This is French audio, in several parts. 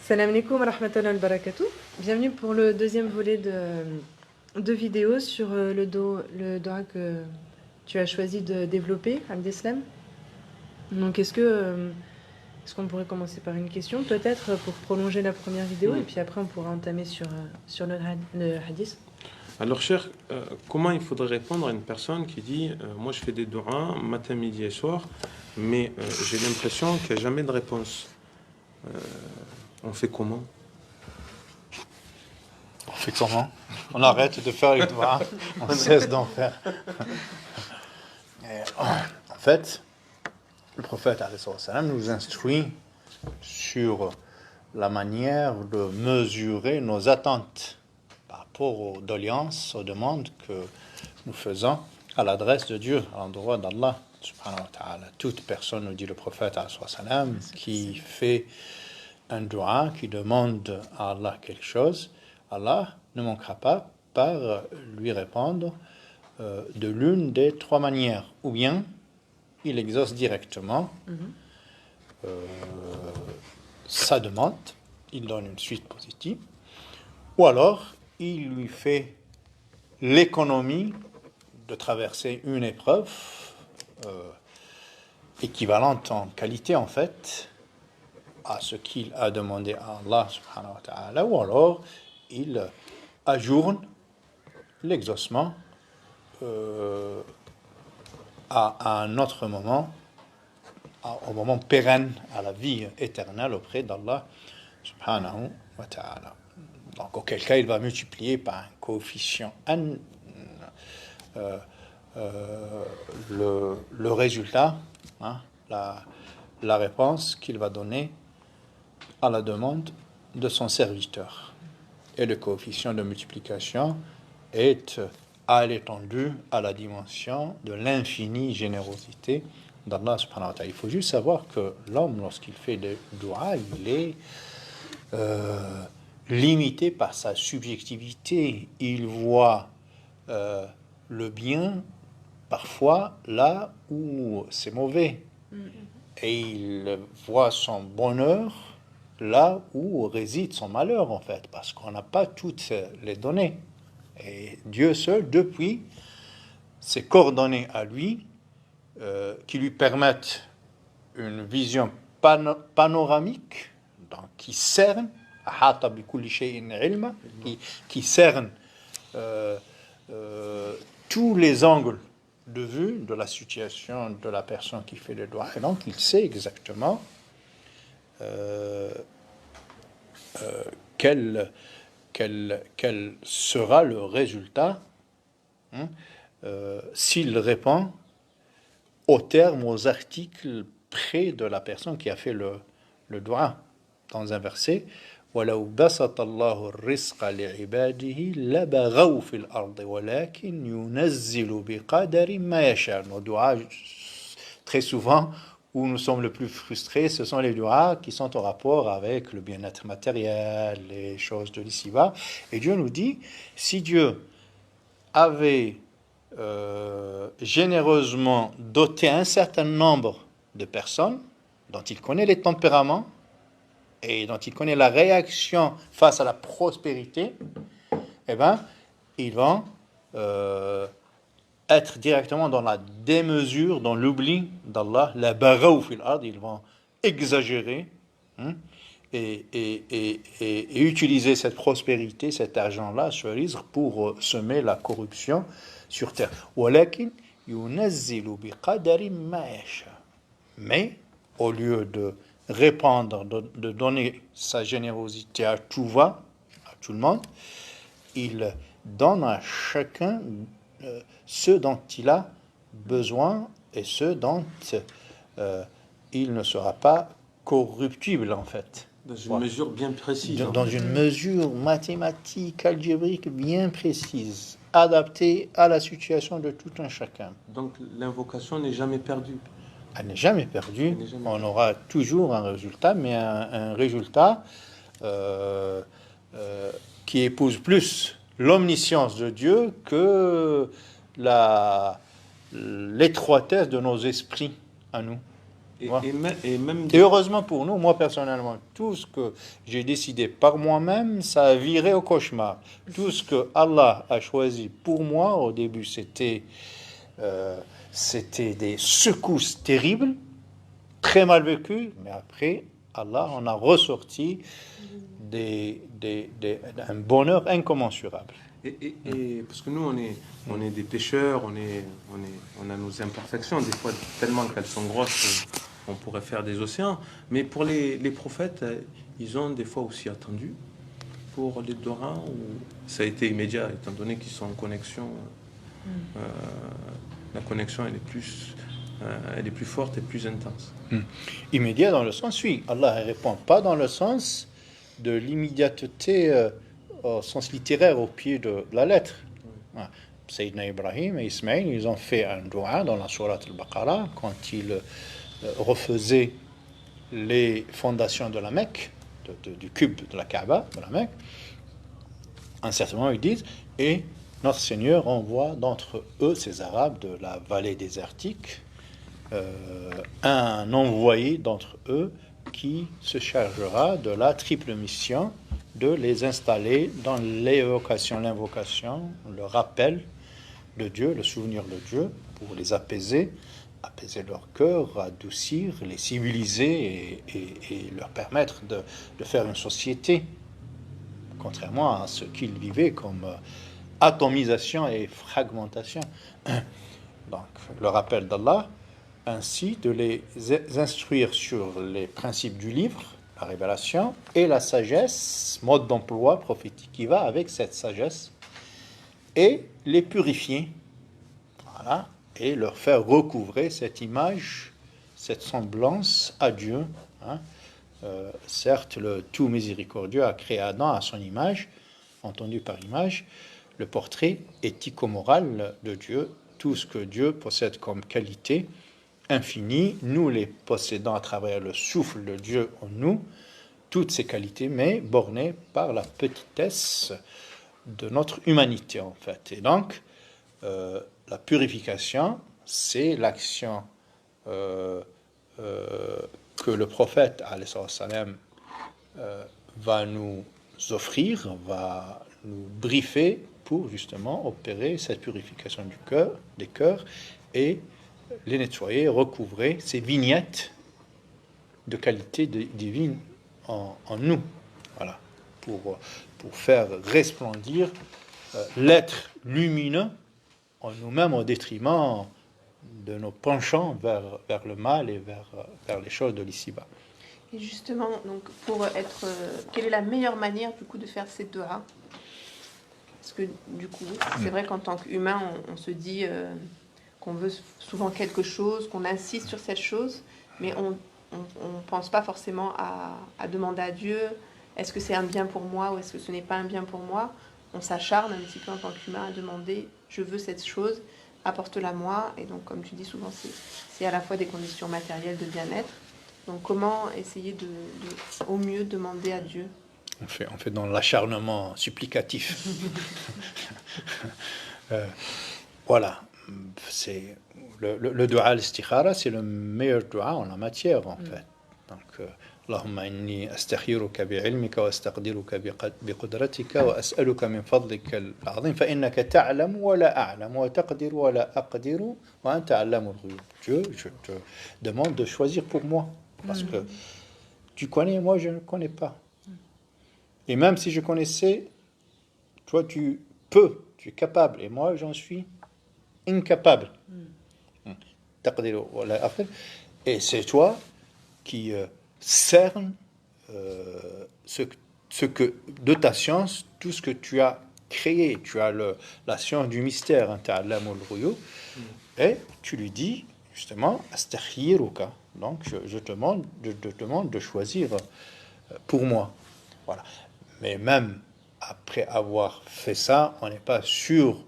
Salam alaikum wa rahmatullahi wa barakatuh. Bienvenue pour le deuxième volet de vidéos sur le doha que tu as choisi de développer, Abdeslam. Donc est-ce qu'on pourrait commencer par une question peut-être pour prolonger la première vidéo et puis après on pourra entamer sur le hadith. Alors, cher, comment il faudrait répondre à une personne qui dit moi je fais des du'as matin, midi et soir, mais j'ai l'impression qu'il n'y a jamais de réponse. On fait comment? On fait comment? On arrête de faire les du'as, on cesse d'en faire. En fait, le prophète nous instruit sur la manière de mesurer nos attentes par rapport aux doléances, aux demandes que nous faisons à l'adresse de Dieu, à l'endroit d'Allah subhanahu wa ta'ala. Toute personne, nous dit le prophète qui fait un dua, qui demande à Allah quelque chose, Allah ne manquera pas par lui répondre de l'une des trois manières. Ou bien, il exauce directement sa demande, il donne une suite positive, ou alors il lui fait l'économie de traverser une épreuve équivalente en qualité en fait à ce qu'il a demandé à Allah subhanahu wa ta'ala, ou alors il ajourne l'exaucement à un autre moment, au moment pérenne, à la vie éternelle auprès d'Allah subhanahu wa ta'ala. Donc auquel cas il va multiplier par un coefficient n le résultat, la réponse qu'il va donner à la demande de son serviteur. Et le coefficient de multiplication est à l'étendue, à la dimension de l'infinie générosité d'Allah subhanahu wa ta'ala. Il faut juste savoir que l'homme, lorsqu'il fait des du'a, il est limité par sa subjectivité. Il voit le bien parfois là où c'est mauvais. Et il voit son bonheur là où réside son malheur, en fait, parce qu'on n'a pas toutes les données. Et Dieu seul, depuis ses coordonnées à lui, qui lui permettent une vision panoramique, donc qui cerne, qui cerne tous les angles de vue de la situation de la personne qui fait le doigt. Et donc, il sait exactement quel sera le résultat s'il répond aux termes, aux articles près de la personne qui a fait le doigt. Dans un verset, وَلَوْ بَسَطَ اللَّهُ الرِّزْقَ لِعِبَادِهِ لَبَغَوْا فِي الْأَرْضِ وَلَكِنْ يُنَزِّلُ بِقَدَرٍ مَا يَشَاءُ. Nos doigts, très souvent, où nous sommes le plus frustrés, ce sont les doigts qui sont en rapport avec le bien-être matériel, les choses de l'ici-bas. Et Dieu nous dit, si Dieu avait généreusement doté un certain nombre de personnes dont il connaît les tempéraments et dont il connaît la réaction face à la prospérité, eh bien, ils vont être directement dans la démesure, dans l'oubli d'Allah, la baraou fil ard, ils vont exagérer et utiliser cette prospérité, cet argent-là, ce risque, pour semer la corruption sur terre. Mais, au lieu de répandre, de donner sa générosité à tout va, à tout le monde, il donne à chacun ce dont il a besoin et ce dont il ne sera pas corruptible, en fait. Dans une mesure bien précise. Dans une mesure mathématique, algébrique bien précise, adaptée à la situation de tout un chacun. Donc l'invocation n'est jamais perdue. Elle n'est jamais perdue. On aura toujours un résultat, mais un résultat qui épouse plus l'omniscience de Dieu que l'étroitesse de nos esprits à nous. Voilà. Et même Et heureusement pour nous, moi personnellement, tout ce que j'ai décidé par moi-même, ça a viré au cauchemar. Tout ce que Allah a choisi pour moi, au début, c'était des secousses terribles, très mal vécues, mais après, Allah en a ressorti un bonheur incommensurable. parce que nous, on est des pécheurs, on a nos imperfections, des fois tellement qu'elles sont grosses qu'on pourrait faire des océans. Mais pour les prophètes, ils ont des fois aussi attendu. Pour les Dorins, où ça a été immédiat, étant donné qu'ils sont en connexion. La connexion, elle est plus forte et plus intense. Immédiat dans le sens, oui, Allah ne répond pas dans le sens de l'immédiateté au sens littéraire au pied de la lettre. Ouais. Sayyidina Ibrahim et Ismaïl, ils ont fait un dua dans la sourate al-Baqarah quand ils refaisaient les fondations de la Mecque, du cube de la Kaaba, de la Mecque. À un certain moment, ils disent, et notre Seigneur envoie d'entre eux, ces Arabes de la vallée désertique, un envoyé d'entre eux qui se chargera de la triple mission de les installer dans l'évocation, l'invocation, le rappel de Dieu, le souvenir de Dieu, pour les apaiser leur cœur, adoucir, les civiliser et leur permettre de faire une société, contrairement à ce qu'ils vivaient comme atomisation et fragmentation. Donc, le rappel d'Allah, ainsi de les instruire sur les principes du livre, la révélation, et la sagesse, mode d'emploi prophétique qui va avec cette sagesse, et les purifier, voilà, et leur faire recouvrer cette image, cette semblance à Dieu. Hein. Certes, le tout miséricordieux a créé Adam à son image, entendu par image, le portrait éthico-moral de Dieu, tout ce que Dieu possède comme qualité infinie, nous les possédons à travers le souffle de Dieu en nous, toutes ces qualités, mais bornées par la petitesse de notre humanité, en fait. Et donc, la purification, c'est l'action que le prophète, alayhi salam, va nous offrir, va nous briefer pour justement opérer cette purification du cœur, des cœurs, et les nettoyer, recouvrer ces vignettes de qualité divine en nous. Voilà. Pour faire resplendir l'être lumineux en nous-mêmes au détriment de nos penchants vers le mal et vers les choses de l'ici-bas. Et justement, donc, quelle est la meilleure manière du coup de faire ces doigts? Parce que du coup, c'est vrai qu'en tant qu'humain, on se dit qu'on veut souvent quelque chose, qu'on insiste sur cette chose, mais on ne pense pas forcément à demander à Dieu, est-ce que c'est un bien pour moi ou est-ce que ce n'est pas un bien pour moi? On s'acharne un petit peu en tant qu'humain à demander, je veux cette chose, apporte-la moi. Et donc, comme tu dis souvent, c'est à la fois des conditions matérielles de bien-être. Donc, comment essayer au mieux demander à Dieu? On fait dans l'acharnement supplicatif. Voilà. C'est le dua al-istikhara, c'est le meilleur dua en la matière, en fait. Donc, اللهم إني أستخيرك بعلمك وأستقدرك بقدرتك وأسألك من فضلك العظيم فإنك تعلم ولا أعلم وتقدر ولا أقدر وأنت علام الغيوب. Dieu, je te demande de choisir pour moi, parce que tu connais, moi je ne connais pas. Et même si je connaissais, toi tu peux, tu es capable, et moi j'en suis incapable. Et c'est toi qui cerne ce que de ta science, tout ce que tu as créé. Tu as la science du mystère, hein, et tu lui dis justement astakhiruka. Donc je te demande de choisir pour moi. Voilà. Mais même après avoir fait ça, on n'est pas sûr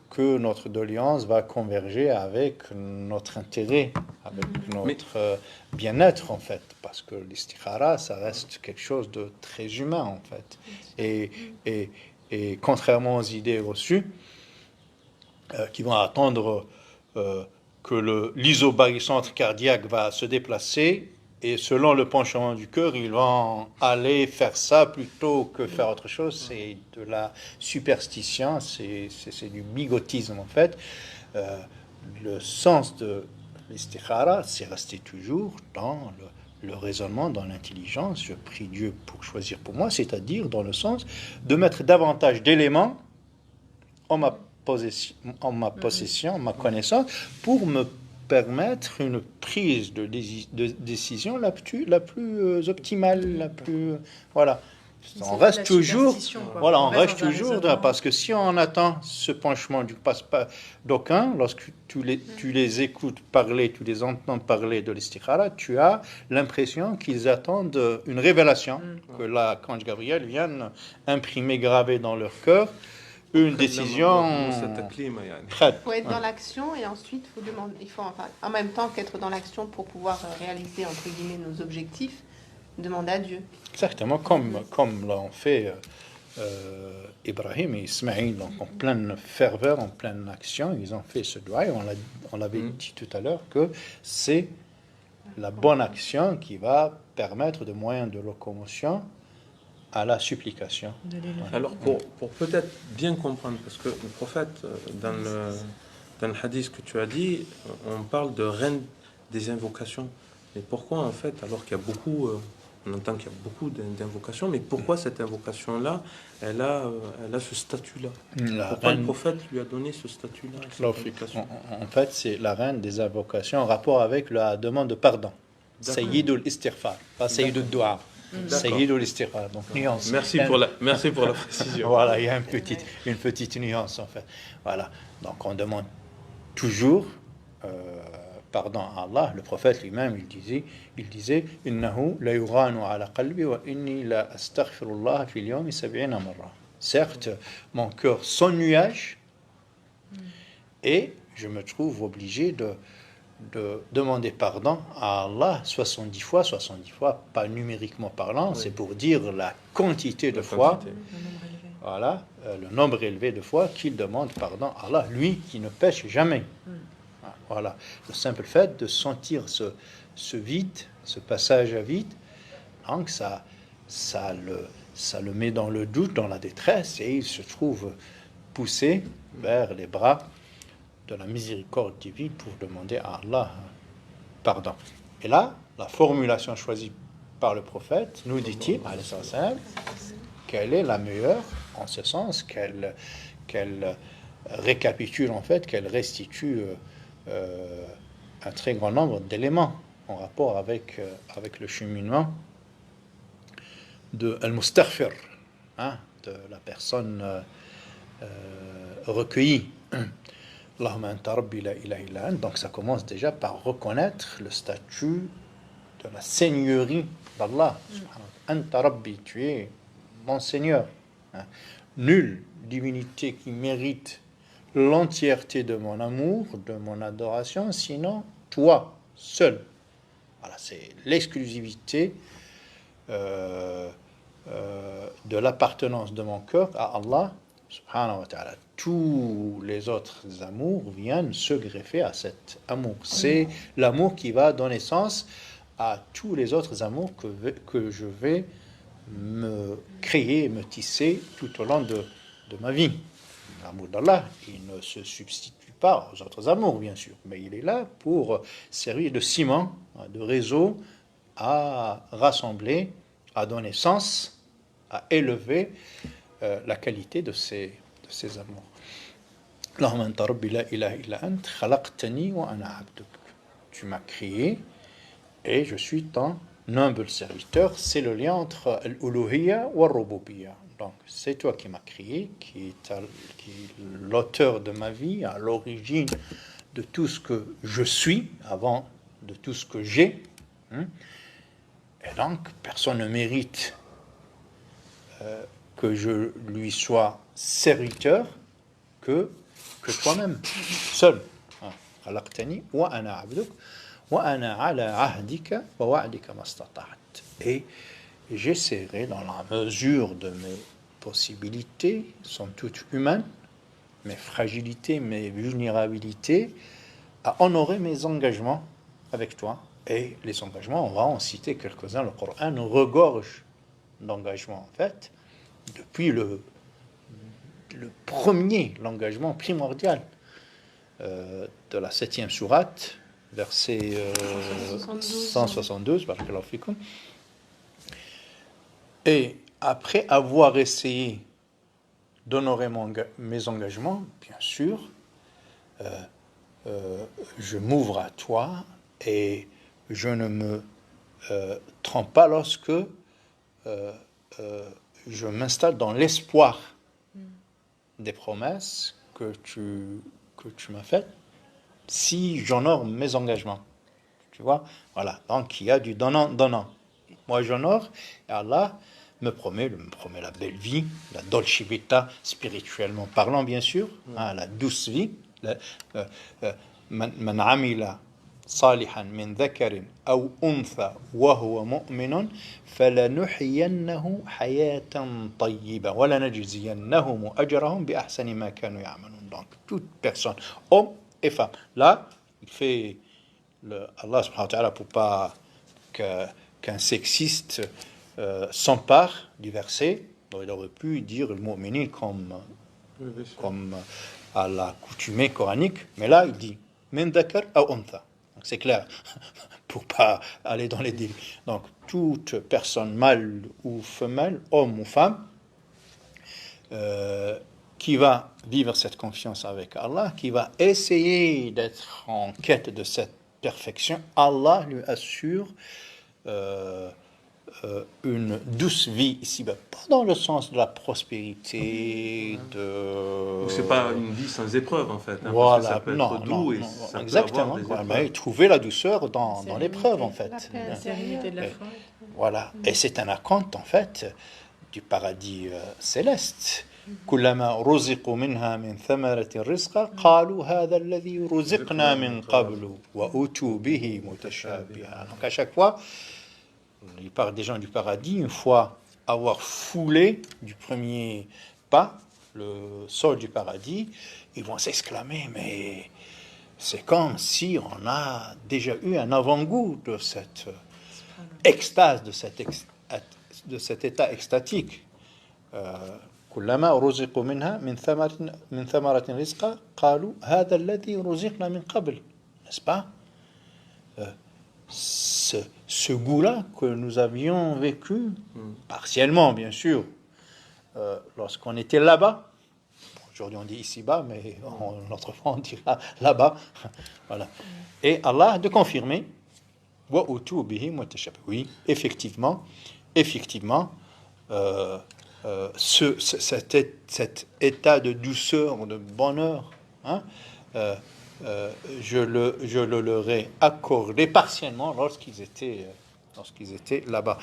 que notre doléance va converger avec notre intérêt, avec notre bien-être, en fait. Parce que l'istikhara, ça reste quelque chose de très humain, en fait. Et contrairement aux idées reçues, qui vont attendre que l'isobarycentre cardiaque va se déplacer et selon le penchement du cœur, ils vont aller faire ça plutôt que faire autre chose. C'est de la superstition, c'est du bigotisme en fait. Le sens de l'istikhara, c'est resté toujours dans le raisonnement, dans l'intelligence. Je prie Dieu pour choisir pour moi, c'est-à-dire dans le sens de mettre davantage d'éléments en ma possession, ma connaissance, pour me permettre une prise de décision la plus optimale, la plus voilà. On reste toujours, voilà, on reste toujours, parce que si on attend ce penchement du passe-pas d'aucuns, lorsque tu les écoutes parler, tu les entends parler de l'istikhara, tu as l'impression qu'ils attendent une révélation, que l'archange Gabriel vienne imprimer, graver dans leur cœur une décision. Il faut être dans l'action et ensuite il faut en même temps qu'être dans l'action pour pouvoir réaliser entre guillemets nos objectifs, demander à Dieu. Exactement, comme l'ont fait Ibrahim et Ismaïl, donc en pleine ferveur, en pleine action, ils ont fait ce doigt et on l'avait dit tout à l'heure que c'est la bonne action qui va permettre de moyens de locomotion à la supplication. Alors, pour peut-être bien comprendre, parce que le prophète, dans le hadith que tu as dit, on parle de reine des invocations. Mais pourquoi, en fait, alors qu'il y a beaucoup, on entend qu'il y a beaucoup d'invocations, mais pourquoi cette invocation-là, elle a ce statut-là? Pourquoi le prophète lui a donné ce statut-là? En fait, c'est la reine des invocations en rapport avec la demande de pardon. Sayyidul istighfar, pas Sayyidul dua. Sayyidul istighfar, donc nuance. Merci pour la précision. Voilà, il y a une petite nuance en fait. Voilà, donc on demande toujours pardon à Allah. Le prophète lui-même, il disait innahu la yughanu ala qalbi wa inni la astaghfirullah fil yawmi 70 marra. Certes, mon cœur s'ennuage et je me trouve obligé de demander pardon à Allah 70 fois, pas numériquement parlant, c'est pour dire la quantité de fois, voilà, le nombre élevé de fois qu'il demande pardon à Allah, lui qui ne pêche jamais. Voilà, le simple fait de sentir ce vide, ce passage à vide, donc ça le met dans le doute, dans la détresse, et il se trouve poussé vers les bras de la miséricorde divine pour demander à Allah pardon. Et là, la formulation choisie par le prophète, nous dit-il, qu'elle est la meilleure, en ce sens qu'elle récapitule en fait, qu'elle restitue un très grand nombre d'éléments en rapport avec le cheminement de al-mustaghfir, de la personne recueillie. Donc ça commence déjà par reconnaître le statut de la seigneurie d'Allah. Anta Rabbi, tu es mon Seigneur. Nulle divinité qui mérite l'entièreté de mon amour, de mon adoration, sinon toi seul. Voilà, c'est l'exclusivité de l'appartenance de mon cœur à Allah subhanahu wa ta'ala. Tous les autres amours viennent se greffer à cet amour. C'est l'amour qui va donner sens à tous les autres amours que je vais me créer, me tisser tout au long de ma vie. L'amour d'Allah, il ne se substitue pas aux autres amours, bien sûr, mais il est là pour servir de ciment, de réseau, à rassembler, à donner sens, à élever la qualité de ces amours. Allahumma anta rabbi la ilaha illa ant, khalaqtani wa ana abduk. Tu m'as créé et je suis ton humble serviteur. C'est le lien entre l'uluhiyya wa rububiyya. Donc, c'est toi qui m'as créé, qui est l'auteur de ma vie, à l'origine de tout ce que je suis, avant de tout ce que j'ai. Et donc, personne ne mérite que je lui sois serviteur que toi-même, seul. Khalaqtani wa ana abduk wa ana ala ahdika wa wa'dika mastata'at. Et j'essaierai, dans la mesure de mes possibilités, sont toutes humaines, mes fragilités, mes vulnérabilités, à honorer mes engagements avec toi. Et les engagements, on va en citer quelques-uns. Le Coran nous regorge d'engagements, en fait, depuis le premier, l'engagement primordial de la 7e sourate, verset 172, barakallahu fikum. Et après avoir essayé d'honorer mes engagements, bien sûr, je m'ouvre à toi et je ne me trompe pas lorsque je m'installe dans l'espoir des promesses que tu m'as faites si j'honore mes engagements. Tu vois? Voilà. Donc, il y a du donnant. Moi, j'honore et Allah me promet la belle vie, la dolce vita, spirituellement parlant, bien sûr, la douce vie. Man amila صالحا من ذكر أو أنثى وهو مؤمن فلنحيينه حياة طيبة ولنجزينهم أجرهم بأحسن ما كانوا يعملون. Donc toute personne, homme et femme. Là, il fait Allah subhanahu wa ta'ala pour pas qu'un sexiste s'empare du verset. Donc, il aurait pu dire le mu'minin comme à l'accoutumée coranique, mais là il dit min dhakar aw untha. C'est clair, pour pas aller dans les délits. Donc, toute personne, mâle ou femelle, homme ou femme, qui va vivre cette confiance avec Allah, qui va essayer d'être en quête de cette perfection, Allah lui assure une douce vie ici, pas dans le sens de la prospérité, Donc c'est pas une vie sans épreuve en fait. Voilà, parce que ça peut être doux et ça exactement. peut avoir des Mais trouver la douceur dans l'épreuve en fait. La sérénité de la foi. Voilà, et c'est un acompte en fait du paradis céleste. كلما رزقوا منها من ثمرة رزقا قالوا هذا الذي رزقنا من قبل وأتوا به متشابها. Donc à chaque fois, des gens du paradis, une fois avoir foulé du premier pas le sol du paradis, ils vont s'exclamer, mais c'est comme si on a déjà eu un avant-goût de cette extase, de cet état extatique. كلما رزقوا منها من ثمرة رزقا قالوا هذا الذي رزقنا من قبل. N'est-ce pas? Ce goût-là que nous avions vécu, partiellement bien sûr, lorsqu'on était là-bas. Aujourd'hui on dit ici-bas, mais autrefois on dira là-bas. Voilà. Et Allah de confirmer, oui, effectivement, cet état de douceur, de bonheur, je le leur ai accordé partiellement lorsqu'ils étaient là-bas.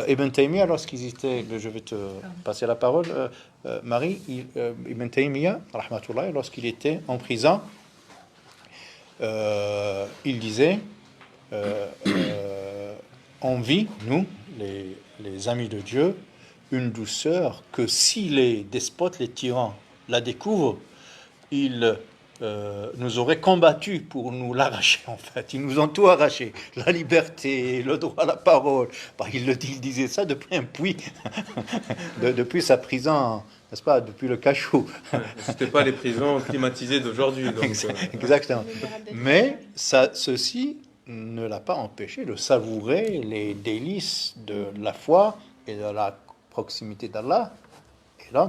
Ibn Taymiyyah, lorsqu'ils étaient, je vais te passer la parole, Marie, Ibn Taymiyyah, rahmatullah, lorsqu'il était en prison, il disait, on vit, nous, les amis de Dieu, une douceur que si les despotes, les tyrans la découvrent, ils nous auraient combattu pour nous l'arracher en fait. Ils nous ont tout arraché. La liberté, le droit à la parole. Il disait ça depuis un puits, depuis sa prison, n'est-ce pas, depuis le cachot. C'était pas les prisons climatisées d'aujourd'hui. Donc, exactement. Mais ceci ne l'a pas empêché de savourer les délices de la foi et de la proximité d'Allah,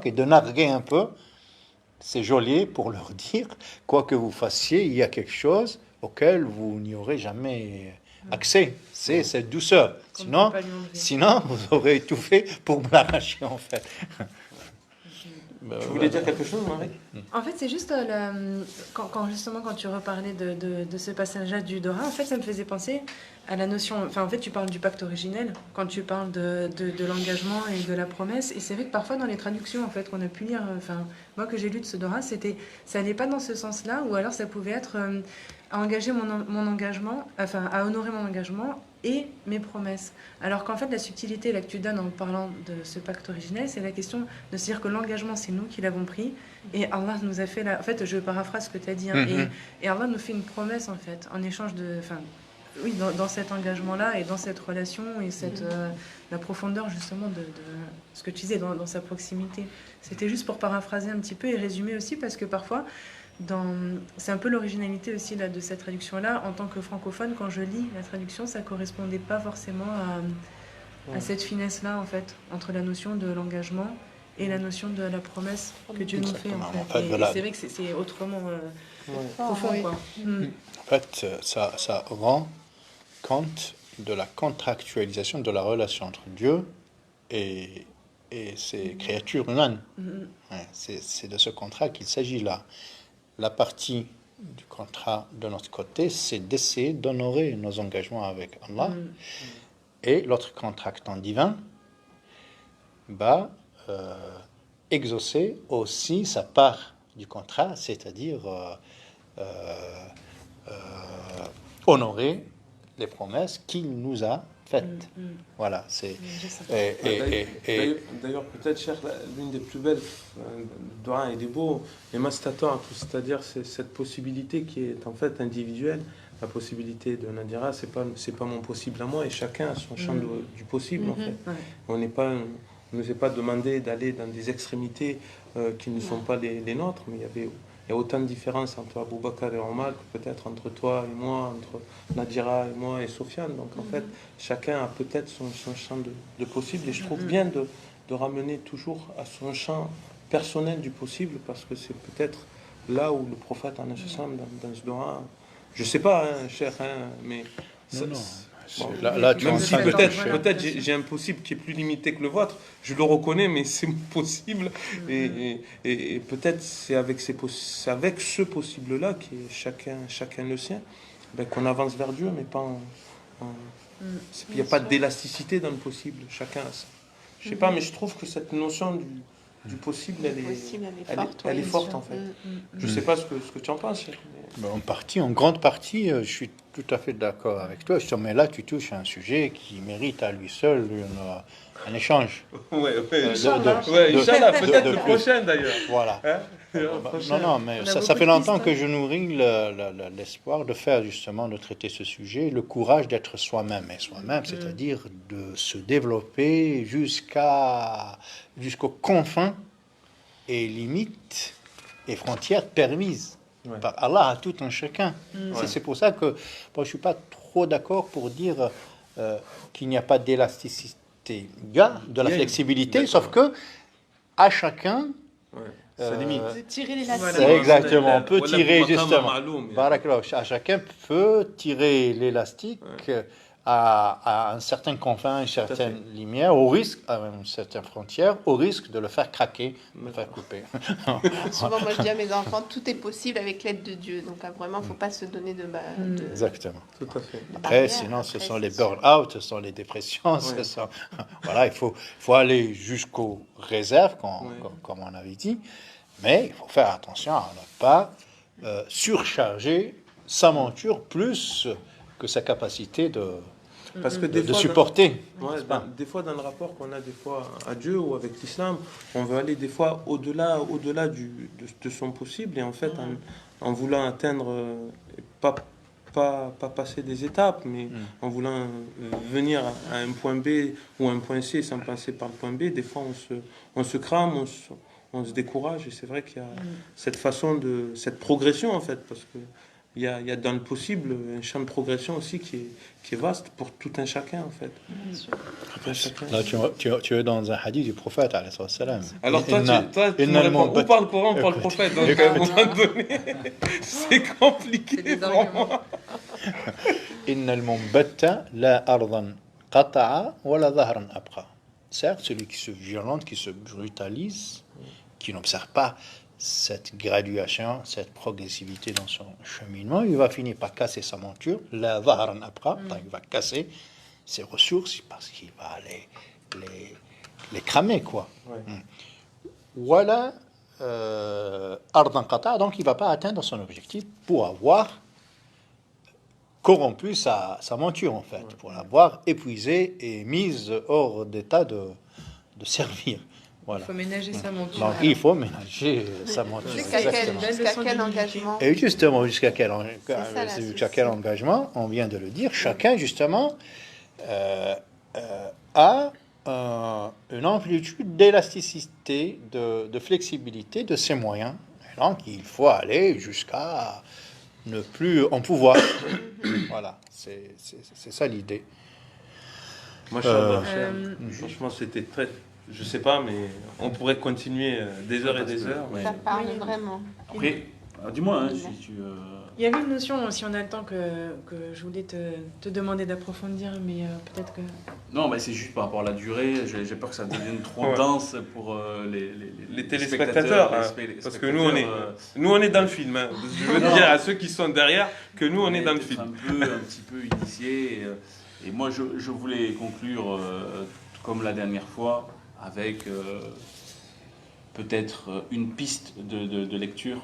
et de narguer un peu ces geôliers pour leur dire, quoi que vous fassiez, il y a quelque chose auquel vous n'y aurez jamais accès. C'est cette douceur. Sinon, vous aurez tout fait pour me l'arracher, en fait. Tu voulais dire quelque chose, Marie? En fait, c'est juste quand tu reparlais de ce passage-là du Dora, en fait, ça me faisait penser à la notion. Enfin, en fait, tu parles du pacte originel quand tu parles de l'engagement et de la promesse. Et c'est vrai que parfois, dans les traductions, en fait, qu'on a pu lire, enfin, moi que j'ai lu de ce Dora, ça n'allait pas dans ce sens-là, ou alors ça pouvait être à engager mon engagement, enfin, à honorer mon engagement et mes promesses. Alors qu'en fait, la subtilité là que tu donnes en parlant de ce pacte originel, c'est la question de se dire que l'engagement, c'est nous qui l'avons pris, et Allah nous a fait la... En fait, je paraphrase ce que tu as dit, hein, et Allah nous fait une promesse, en fait, en échange de... Enfin, oui, dans cet engagement-là et dans cette relation et la profondeur justement de ce que tu disais dans sa proximité. C'était juste pour paraphraser un petit peu et résumer aussi parce que parfois, c'est un peu l'originalité aussi là, de cette traduction-là. En tant que francophone, quand je lis la traduction, ça correspondait pas forcément à cette finesse-là en fait, entre la notion de l'engagement et la notion de la promesse que Dieu nous fait en fait. Et c'est vrai que c'est autrement profond quoi. En fait, ça rend compte de la contractualisation de la relation entre Dieu et ces créatures humaines. Ouais, c'est de ce contrat qu'il s'agit là. La partie du contrat de notre côté, c'est d'essayer d'honorer nos engagements avec Allah. Et l'autre contractant divin va exaucer aussi sa part du contrat, c'est-à-dire honorer les promesses qu'il nous a faites. Voilà, c'est... D'ailleurs, peut-être, cher, l'une des plus belles doigts, il est beau, mais mastator, c'est-à-dire c'est cette possibilité qui est en fait individuelle. La possibilité de Nadira, c'est pas mon possible à moi, et chacun a son champ du possible, en fait. On ne nous est pas demandé d'aller dans des extrémités qui ne sont pas les nôtres, mais il y a autant de différences entre Abou Bakr et Omar que peut-être entre toi et moi, entre Nadira et moi et Sofiane. Donc en fait, chacun a peut-être son champ de possible. Et je trouve bien de ramener toujours à son champ personnel du possible, parce que c'est peut-être là où le prophète, dans ce doha, je sais pas, hein, cher, hein, mais... Bon, là, tu même si peut-être j'ai un possible qui est plus limité que le vôtre, je le reconnais, mais c'est possible. Et peut-être c'est avec ce possible-là, qui est chacun le sien, qu'on avance vers Dieu, mais pas il n'y a pas d'élasticité dans le possible. Chacun a ça. Je sais pas, mais je trouve que cette notion du possible, elle est forte en fait. Je sais pas ce que tu en penses. En grande partie, je suis tout à fait d'accord avec toi. Mais là, tu touches à un sujet qui mérite à lui seul un échange. Inch'Allah, peut-être le prochain d'ailleurs. Voilà. Non, mais ça fait longtemps que je nourris l'espoir de faire justement, de traiter ce sujet, le courage d'être soi-même. Et soi-même, c'est-à-dire de se développer jusqu'aux confins et limites et frontières permises par Allah à tout un chacun. C'est pour ça que moi, je ne suis pas trop d'accord pour dire qu'il n'y a pas d'élasticité. Il y a de la flexibilité, sauf que à chacun... de tirer l'élastique. Voilà. Exactement, on peut tirer justement. À chacun peut tirer l'élastique à un certain confin, une certaine lumière, au risque, à une certaine frontière, au risque de le faire craquer, de le faire couper. Souvent, moi je dis à mes enfants, tout est possible avec l'aide de Dieu. Donc vraiment, il ne faut pas se donner de... Exactement. Tout à fait. Après, sinon, ce sont les burn-out, ce sont les dépressions, voilà, il faut aller jusqu'aux réserves, comme on avait dit, mais il faut faire attention à ne pas surcharger sa monture plus que sa capacité de supporter. Des fois, dans le rapport qu'on a des fois à Dieu ou avec l'islam, on veut aller des fois au-delà de son possible, et en fait, en voulant atteindre, pas passer des étapes, mais en voulant venir à un point B ou un point C sans passer par le point B, des fois on se crame, on se décourage, et c'est vrai qu'il y a cette progression en fait, parce que il y a dans le possible un champ de progression aussi qui est vaste pour tout un chacun en fait. Là, tu es dans un hadith du prophète alayhi salam. Alors toi tu me réponds ou par le Coran ou par le prophète, donc à un moment donné c'est compliqué pour moi. Innal munbatta la ardan qata'a wa la dhahran abqa. Certes, celui qui se violente, qui se brutalise, qui n'observe pas cette graduation, cette progressivité dans son cheminement, il va finir par casser sa monture, la dhahran abqa, il va casser ses ressources parce qu'il va les cramer, quoi. Voilà, ardan qata'a, donc il ne va pas atteindre son objectif pour avoir corrompu sa monture, en fait, pour l'avoir épuisée et mise hors d'état de servir. Il Voilà. faut ménager sa monture. Donc, il faut ménager sa monture. Jusqu'à exactement. quel engagement? Et justement, jusqu'à quel souci. engagement, on vient de le dire, chacun, justement, a une amplitude d'élasticité, de flexibilité de ses moyens. Et donc, il faut aller jusqu'à ne plus en pouvoir. Voilà, c'est ça l'idée. Moi, franchement, c'était très. Je sais pas, mais on pourrait continuer des heures et des heures. Mais... Ça parle Oui. vraiment. Après, dis-moi, hein, si tu... Il y avait une notion, si on a le temps, que je voulais te demander d'approfondir, mais peut-être que... Non, mais c'est juste par rapport à la durée. J'ai peur que ça devienne trop Ouais. dense pour Les téléspectateurs, hein, parce que nous on est dans le film. Hein. Je veux dire à ceux qui sont derrière que nous on est dans le film. Un petit peu initié. Et moi, je voulais conclure, comme la dernière fois, avec peut-être une piste de lecture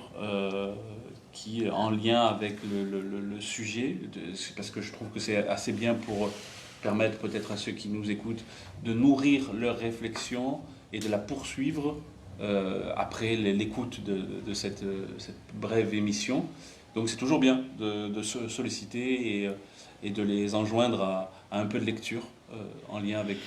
qui est en lien avec le sujet. C'est parce que je trouve que c'est assez bien pour permettre peut-être à ceux qui nous écoutent de nourrir leur réflexion et de la poursuivre après l'écoute de cette brève émission. Donc c'est toujours bien de se solliciter et de les enjoindre à un peu de lecture en lien avec...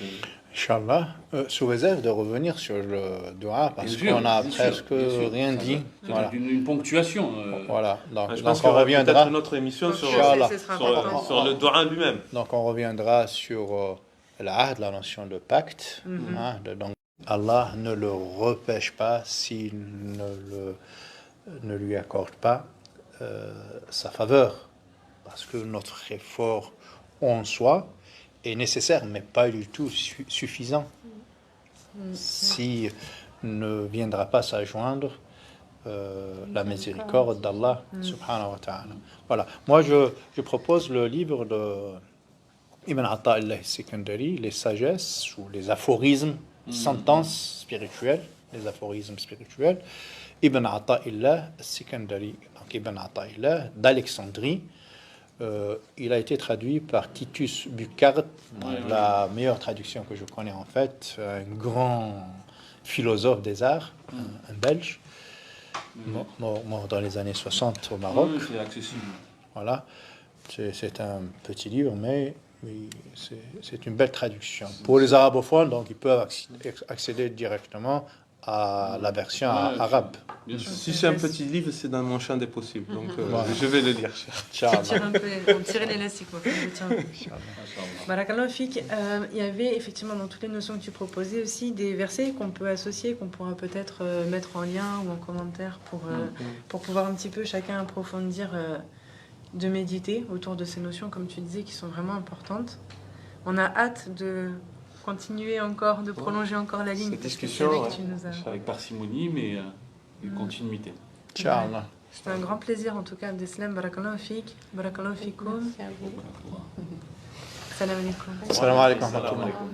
Inch'Allah, sous réserve de revenir sur le dua, parce Bien sûr, qu'on n'a bien sûr, presque bien sûr. rien Ça dit. va. C'est Voilà. une ponctuation. Voilà. Donc, Je pense on qu'on reviendra. peut-être une autre émission sur, Inch'Allah. Ce sera important. sur le Dua lui-même. Donc, on reviendra sur l'ahd, la notion de pacte. Mhm. Hein, donc, Allah ne le repêche pas s'il ne lui accorde pas sa faveur. Parce que notre effort en soi est nécessaire, mais pas du tout suffisant. Si ne viendra pas s'adjoindre la miséricorde d'Allah subhanahu wa ta'ala. Voilà. Moi, je propose le livre de Ibn Ata'illah Sikandari, les sagesses ou les aphorismes, sentences spirituelles, les aphorismes spirituels. Ibn Ata'illah Sikandari, donc Ibn Ata'illah d'Alexandrie. Il a été traduit par Titus Bucard, la meilleure traduction que je connais en fait, un grand philosophe des arts, un Belge, mort dans les années 60 au Maroc. Oui, c'est accessible. Voilà, c'est un petit livre, mais c'est une belle traduction. Pour les arabophones, donc ils peuvent accéder directement à la version arabe. Bien sûr. Si c'est un petit livre, c'est dans mon champ des possibles. Donc Voilà. je vais le lire. On tire l'élastique, quoi. Barakallahu fik. Il y avait effectivement dans toutes les notions que tu proposais aussi des versets qu'on peut associer, qu'on pourra peut-être mettre en lien ou en commentaire pour pouvoir un petit peu chacun approfondir, de méditer autour de ces notions, comme tu disais, qui sont vraiment importantes. On a hâte de continuer encore, de prolonger encore la ligne. Cette parce que discussion, c'est vrai que tu nous as... Avec parcimonie, mais une continuité. Inch'Allah. C'était un grand plaisir en tout cas, Abdeslam. Barakallahu fik. Barakallahu fikoum. Merci à vous. Salam alaikum. Salam alaikum. Salam alaikum.